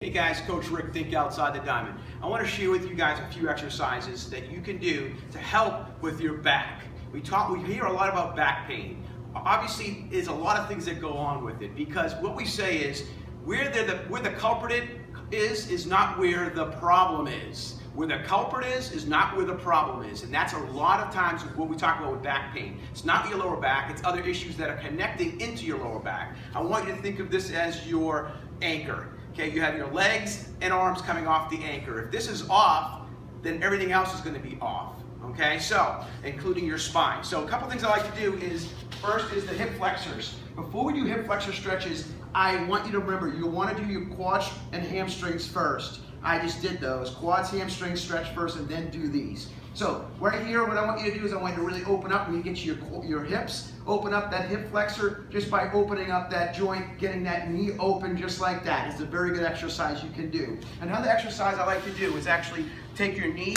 Hey guys, Coach Rick, Think Outside the Diamond. I want to share with you guys a few exercises that you can do to help with your back. We hear a lot about back pain. Obviously, there's a lot of things that go on with it because what we say is where the culprit is not where the problem is. Where the culprit is not where the problem is. And that's a lot of times what we talk about with back pain. It's not your lower back, it's other issues that are connecting into your lower back. I want you to think of this as your anchor. Okay, you have your legs and arms coming off the anchor. If this is off, then everything else is going to be off. Okay, so including your spine. So a couple things I like to do is, first is the hip flexors. Before we do hip flexor stretches, I want you to remember, you want to do your quads and hamstrings first. I just did those. Quads, hamstrings, stretch first, and then do these. So right here, what I want you to do is I want you to really open up when you get to your hips. Open up that hip flexor just by opening up that joint, getting that knee open just like that. It's a very good exercise you can do. Another exercise I like to do is actually take your knee,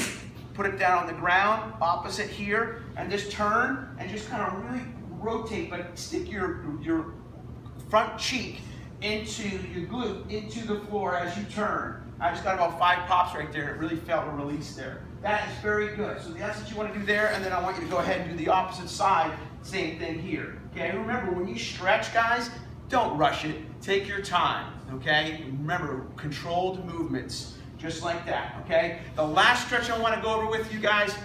put it down on the ground, opposite here, and just turn and just kind of really rotate, but stick your front cheek into your glute, into the floor as you turn. I just got about 5 pops right there. It really felt a release there. That is very good. So that's what you want to do there, and then I want you to go ahead and do the opposite side. Same thing here. Okay, remember when you stretch, guys, don't rush it. Take your time. Okay, remember controlled movements, just like that. Okay, the last stretch I want to go over with you guys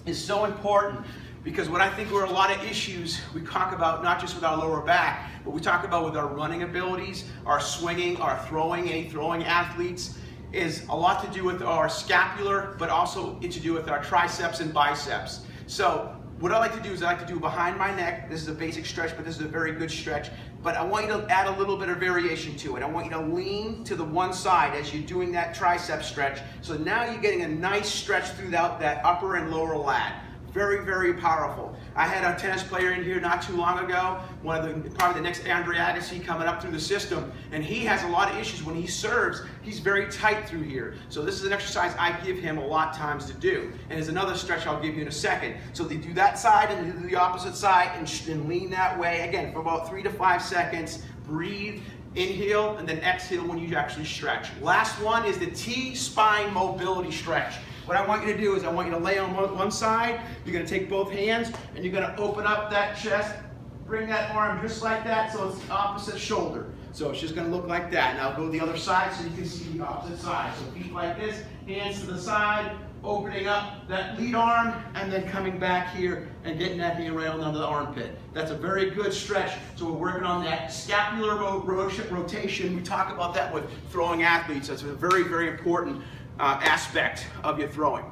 is so important. Because what I think are a lot of issues we talk about, not just with our lower back, but we talk about with our running abilities, our swinging, our throwing, any throwing athletes, is a lot to do with our scapular, but also it's to do with our triceps and biceps. So what I like to do is I like to do behind my neck. This is a basic stretch, but this is a very good stretch. But I want you to add a little bit of variation to it. I want you to lean to the one side as you're doing that tricep stretch. So now you're getting a nice stretch throughout that upper and lower lat. Very, very powerful. I had a tennis player in here not too long ago, probably the next Andre Agassi coming up through the system, and he has a lot of issues when he serves. He's very tight through here. So this is an exercise I give him a lot of times to do. And there's another stretch I'll give you in a second. So they do that side and do the opposite side and lean that way, again, for about 3 to 5 seconds. Breathe. Inhale and then exhale when you actually stretch. Last one is the T-spine mobility stretch. What I want you to do is I want you to lay on one side, you're going to take both hands, and you're going to open up that chest, bring that arm just like that so it's the opposite shoulder. So it's just going to look like that. Now go to the other side so you can see the opposite side. So feet like this, hands to the side, opening up that lead arm, and then coming back here and getting that hand right on under the armpit. That's a very good stretch. So we're working on that scapular rotation. We talk about that with throwing athletes. That's a very, very important aspect of your throwing.